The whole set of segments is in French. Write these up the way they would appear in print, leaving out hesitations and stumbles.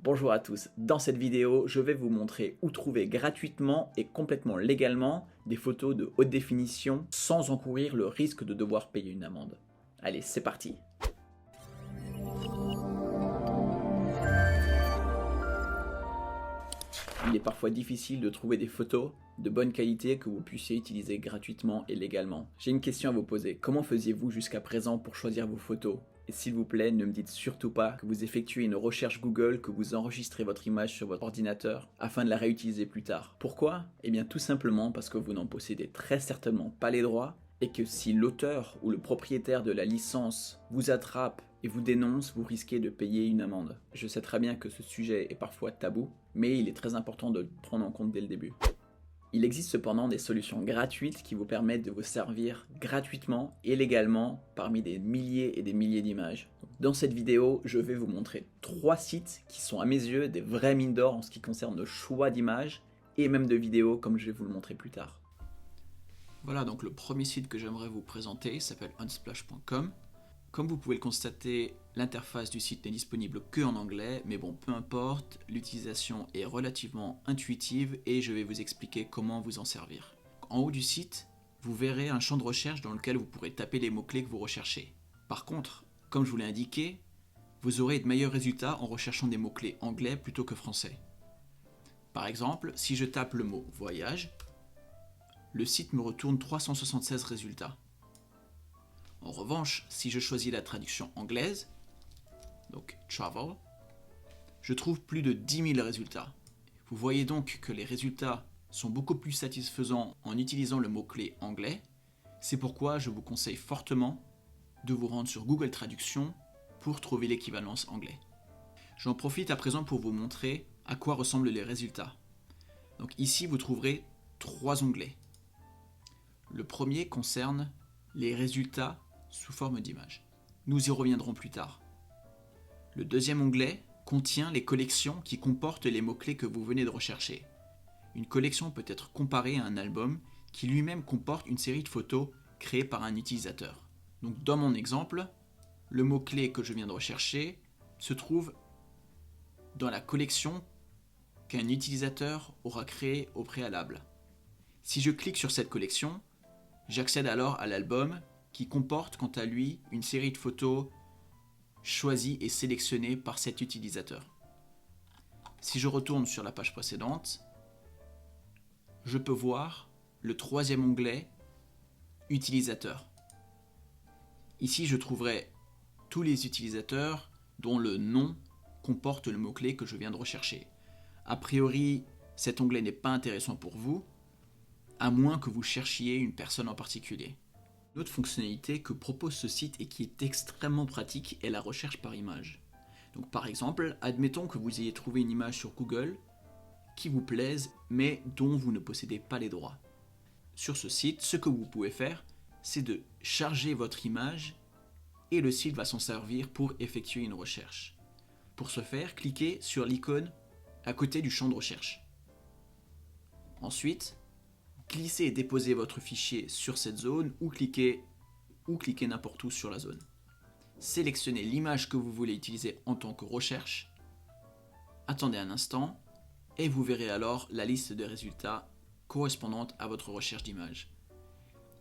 Bonjour à tous, dans cette vidéo, je vais vous montrer où trouver gratuitement et complètement légalement des photos de haute définition sans encourir le risque de devoir payer une amende. Allez, c'est parti! Il est parfois difficile de trouver des photos de bonne qualité que vous puissiez utiliser gratuitement et légalement. J'ai une question à vous poser. Comment faisiez-vous jusqu'à présent pour choisir vos photos? Et s'il vous plaît, ne me dites surtout pas que vous effectuez une recherche Google, que vous enregistrez votre image sur votre ordinateur afin de la réutiliser plus tard. Pourquoi? Eh bien tout simplement parce que vous n'en possédez très certainement pas les droits et que si l'auteur ou le propriétaire de la licence vous attrape et vous dénonce, vous risquez de payer une amende. Je sais très bien que ce sujet est parfois tabou, mais il est très important de le prendre en compte dès le début. Il existe cependant des solutions gratuites qui vous permettent de vous servir gratuitement et légalement parmi des milliers et des milliers d'images. Dans cette vidéo, je vais vous montrer 3 sites qui sont à mes yeux des vraies mines d'or en ce qui concerne le choix d'images et même de vidéos comme je vais vous le montrer plus tard. Voilà, donc le premier site que j'aimerais vous présenter s'appelle unsplash.com. Comme vous pouvez le constater, l'interface du site n'est disponible que en anglais, mais bon, peu importe, l'utilisation est relativement intuitive et je vais vous expliquer comment vous en servir. En haut du site, vous verrez un champ de recherche dans lequel vous pourrez taper les mots-clés que vous recherchez. Par contre, comme je vous l'ai indiqué, vous aurez de meilleurs résultats en recherchant des mots-clés anglais plutôt que français. Par exemple, si je tape le mot « voyage », le site me retourne 376 résultats. En revanche, si je choisis la traduction anglaise, donc travel, je trouve plus de 10 000 résultats. Vous voyez donc que les résultats sont beaucoup plus satisfaisants en utilisant le mot-clé anglais. C'est pourquoi je vous conseille fortement de vous rendre sur Google Traduction pour trouver l'équivalence anglais. J'en profite à présent pour vous montrer à quoi ressemblent les résultats. Donc ici, vous trouverez 3 onglets. Le premier concerne les résultats sous forme d'image. Nous y reviendrons plus tard. Le deuxième onglet contient les collections qui comportent les mots-clés que vous venez de rechercher. Une collection peut être comparée à un album qui lui-même comporte une série de photos créées par un utilisateur. Donc dans mon exemple, le mot-clé que je viens de rechercher se trouve dans la collection qu'un utilisateur aura créée au préalable. Si je clique sur cette collection, j'accède alors à l'album qui comporte quant à lui une série de photos choisies et sélectionnées par cet utilisateur. Si je retourne sur la page précédente, je peux voir le troisième onglet « Utilisateurs ». Ici, je trouverai tous les utilisateurs dont le nom comporte le mot-clé que je viens de rechercher. A priori, cet onglet n'est pas intéressant pour vous, à moins que vous cherchiez une personne en particulier. Une autre fonctionnalité que propose ce site et qui est extrêmement pratique est la recherche par image. Donc par exemple, admettons que vous ayez trouvé une image sur Google qui vous plaise mais dont vous ne possédez pas les droits. Sur ce site, ce que vous pouvez faire, c'est de charger votre image et le site va s'en servir pour effectuer une recherche. Pour ce faire, cliquez sur l'icône à côté du champ de recherche. Ensuite, glissez et déposez votre fichier sur cette zone ou cliquez n'importe où sur la zone. Sélectionnez l'image que vous voulez utiliser en tant que recherche. Attendez un instant et vous verrez alors la liste de résultats correspondante à votre recherche d'image.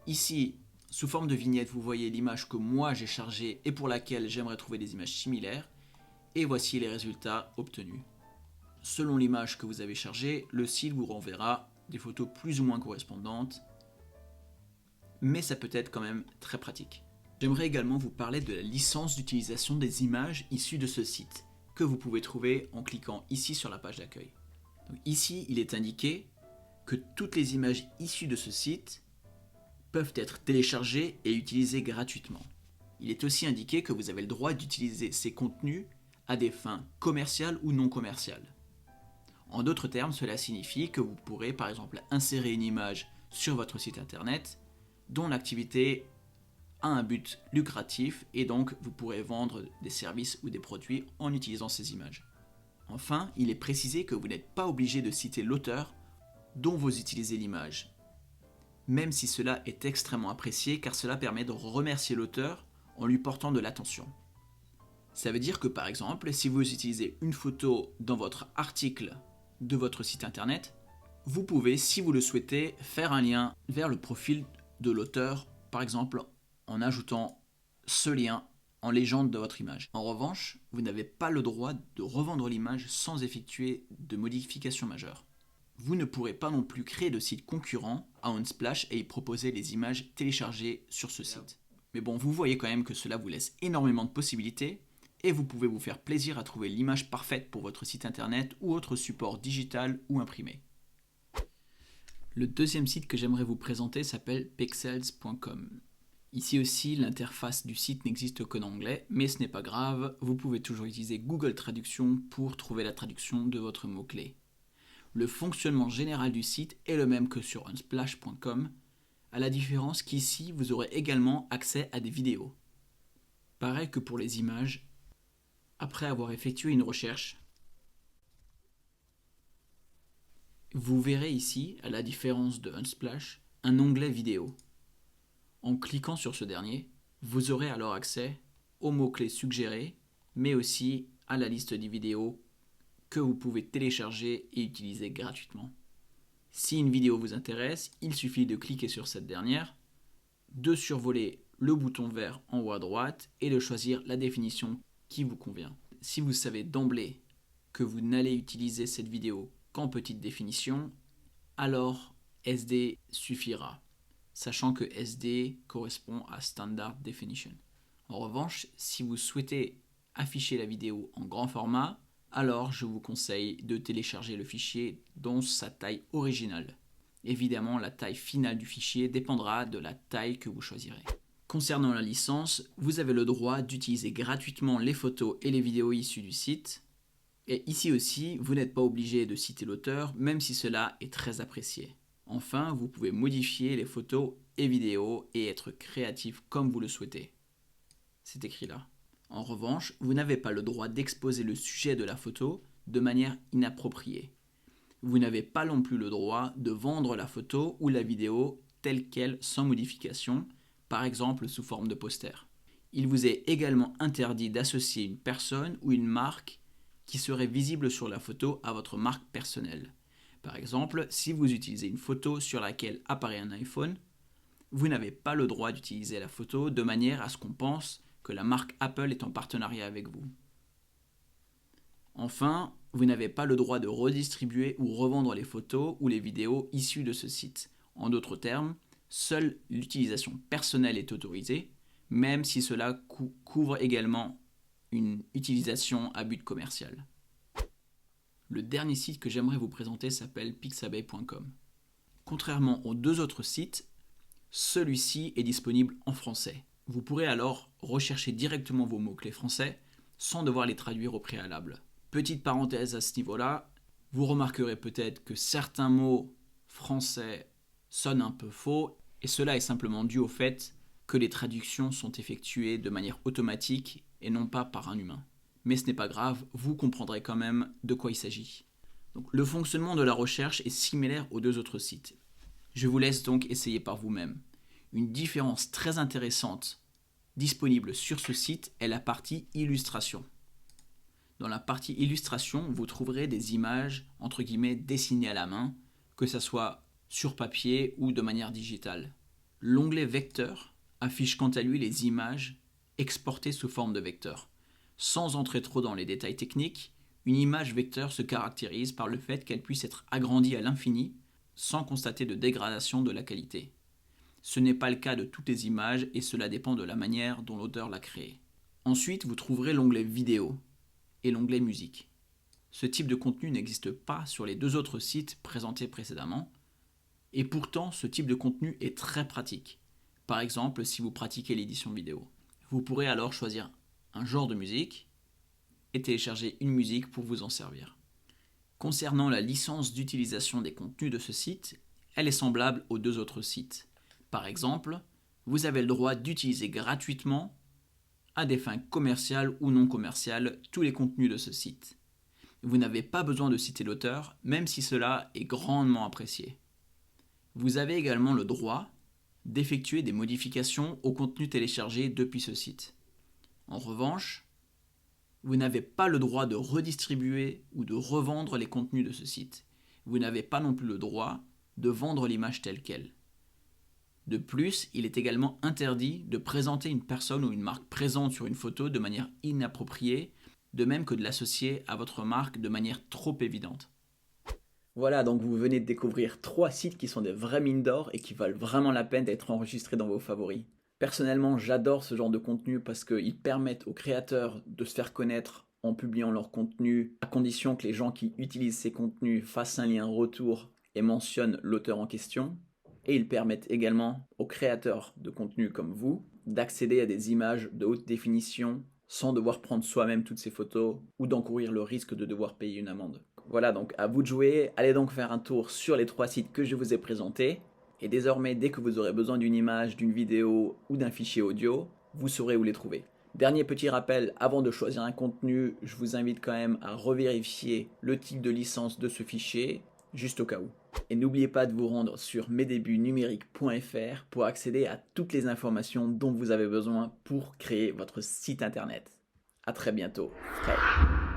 Ici, sous forme de vignette, vous voyez l'image que moi j'ai chargée et pour laquelle j'aimerais trouver des images similaires. Et voici les résultats obtenus. Selon l'image que vous avez chargée, le site vous renverra des photos plus ou moins correspondantes, mais ça peut être quand même très pratique. J'aimerais également vous parler de la licence d'utilisation des images issues de ce site, que vous pouvez trouver en cliquant ici sur la page d'accueil. Donc ici, il est indiqué que toutes les images issues de ce site peuvent être téléchargées et utilisées gratuitement. Il est aussi indiqué que vous avez le droit d'utiliser ces contenus à des fins commerciales ou non commerciales. En d'autres termes, cela signifie que vous pourrez par exemple insérer une image sur votre site internet dont l'activité a un but lucratif et donc vous pourrez vendre des services ou des produits en utilisant ces images. Enfin, il est précisé que vous n'êtes pas obligé de citer l'auteur dont vous utilisez l'image, même si cela est extrêmement apprécié car cela permet de remercier l'auteur en lui portant de l'attention. Ça veut dire que par exemple, si vous utilisez une photo dans votre article de votre site internet, vous pouvez, si vous le souhaitez, faire un lien vers le profil de l'auteur, par exemple en ajoutant ce lien en légende de votre image. En revanche, vous n'avez pas le droit de revendre l'image sans effectuer de modifications majeures. Vous ne pourrez pas non plus créer de site concurrent à Unsplash et y proposer les images téléchargées sur ce site. Mais bon, vous voyez quand même que cela vous laisse énormément de possibilités et vous pouvez vous faire plaisir à trouver l'image parfaite pour votre site internet ou autre support digital ou imprimé. Le deuxième site que j'aimerais vous présenter s'appelle pexels.com. Ici aussi, l'interface du site n'existe qu'en anglais, mais ce n'est pas grave, vous pouvez toujours utiliser Google Traduction pour trouver la traduction de votre mot-clé. Le fonctionnement général du site est le même que sur unsplash.com, à la différence qu'ici, vous aurez également accès à des vidéos. Pareil que pour les images, après avoir effectué une recherche, vous verrez ici, à la différence de Unsplash, un onglet vidéo. En cliquant sur ce dernier, vous aurez alors accès aux mots-clés suggérés, mais aussi à la liste des vidéos que vous pouvez télécharger et utiliser gratuitement. Si une vidéo vous intéresse, il suffit de cliquer sur cette dernière, de survoler le bouton vert en haut à droite et de choisir la définition qui vous convient. Si vous savez d'emblée que vous n'allez utiliser cette vidéo qu'en petite définition, alors SD suffira, sachant que SD correspond à Standard Definition. En revanche, si vous souhaitez afficher la vidéo en grand format, alors je vous conseille de télécharger le fichier dans sa taille originale. Évidemment, la taille finale du fichier dépendra de la taille que vous choisirez. Concernant la licence, vous avez le droit d'utiliser gratuitement les photos et les vidéos issues du site. Et ici aussi, vous n'êtes pas obligé de citer l'auteur, même si cela est très apprécié. Enfin, vous pouvez modifier les photos et vidéos et être créatif comme vous le souhaitez. C'est écrit là. En revanche, vous n'avez pas le droit d'exposer le sujet de la photo de manière inappropriée. Vous n'avez pas non plus le droit de vendre la photo ou la vidéo telle quelle sans modification, par exemple sous forme de poster. Il vous est également interdit d'associer une personne ou une marque qui serait visible sur la photo à votre marque personnelle. Par exemple, si vous utilisez une photo sur laquelle apparaît un iPhone, vous n'avez pas le droit d'utiliser la photo de manière à ce qu'on pense que la marque Apple est en partenariat avec vous. Enfin, vous n'avez pas le droit de redistribuer ou revendre les photos ou les vidéos issues de ce site. En d'autres termes, seule l'utilisation personnelle est autorisée, même si cela couvre également une utilisation à but commercial. Le dernier site que j'aimerais vous présenter s'appelle pixabay.com. Contrairement aux deux autres sites, celui-ci est disponible en français. Vous pourrez alors rechercher directement vos mots-clés français sans devoir les traduire au préalable. Petite parenthèse à ce niveau-là, vous remarquerez peut-être que certains mots français sonnent un peu faux, et cela est simplement dû au fait que les traductions sont effectuées de manière automatique et non pas par un humain. Mais ce n'est pas grave, vous comprendrez quand même de quoi il s'agit. Donc, le fonctionnement de la recherche est similaire aux deux autres sites. Je vous laisse donc essayer par vous-même. Une différence très intéressante disponible sur ce site est la partie illustration. Dans la partie illustration, vous trouverez des images entre guillemets dessinées à la main, que ce soit sur papier ou de manière digitale. L'onglet vecteur affiche quant à lui les images exportées sous forme de vecteur. Sans entrer trop dans les détails techniques, une image vecteur se caractérise par le fait qu'elle puisse être agrandie à l'infini sans constater de dégradation de la qualité. Ce n'est pas le cas de toutes les images et cela dépend de la manière dont l'auteur l'a créée. Ensuite, vous trouverez l'onglet vidéo et l'onglet musique. Ce type de contenu n'existe pas sur les deux autres sites présentés précédemment, et pourtant ce type de contenu est très pratique. Par exemple, si vous pratiquez l'édition vidéo, vous pourrez alors choisir un genre de musique et télécharger une musique pour vous en servir. Concernant la licence d'utilisation des contenus de ce site, elle est semblable aux deux autres sites. Par exemple, vous avez le droit d'utiliser gratuitement, à des fins commerciales ou non commerciales, tous les contenus de ce site. Vous n'avez pas besoin de citer l'auteur, même si cela est grandement apprécié. Vous avez également le droit d'effectuer des modifications au contenu téléchargé depuis ce site. En revanche, Vous n'avez pas le droit de redistribuer ou de revendre les contenus de ce site. Vous n'avez pas non plus le droit de vendre l'image telle qu'elle. De plus, il est également interdit de présenter une personne ou une marque présente sur une photo de manière inappropriée, de même que de l'associer à votre marque de manière trop évidente. Voilà, donc vous venez de découvrir 3 sites qui sont des vraies mines d'or et qui valent vraiment la peine d'être enregistrés dans vos favoris. Personnellement, j'adore ce genre de contenu parce qu'ils permettent aux créateurs de se faire connaître en publiant leur contenu, à condition que les gens qui utilisent ces contenus fassent un lien retour et mentionnent l'auteur en question. Et ils permettent également aux créateurs de contenu comme vous d'accéder à des images de haute définition sans devoir prendre soi-même toutes ces photos ou d'encourir le risque de devoir payer une amende. Voilà, donc à vous de jouer. Allez donc faire un tour sur les 3 sites que je vous ai présentés. Et désormais, dès que vous aurez besoin d'une image, d'une vidéo ou d'un fichier audio, vous saurez où les trouver. Dernier petit rappel, avant de choisir un contenu, je vous invite quand même à revérifier le type de licence de ce fichier, juste au cas où. Et n'oubliez pas de vous rendre sur mesdebutnumériques.fr pour accéder à toutes les informations dont vous avez besoin pour créer votre site internet. A très bientôt. Ciao.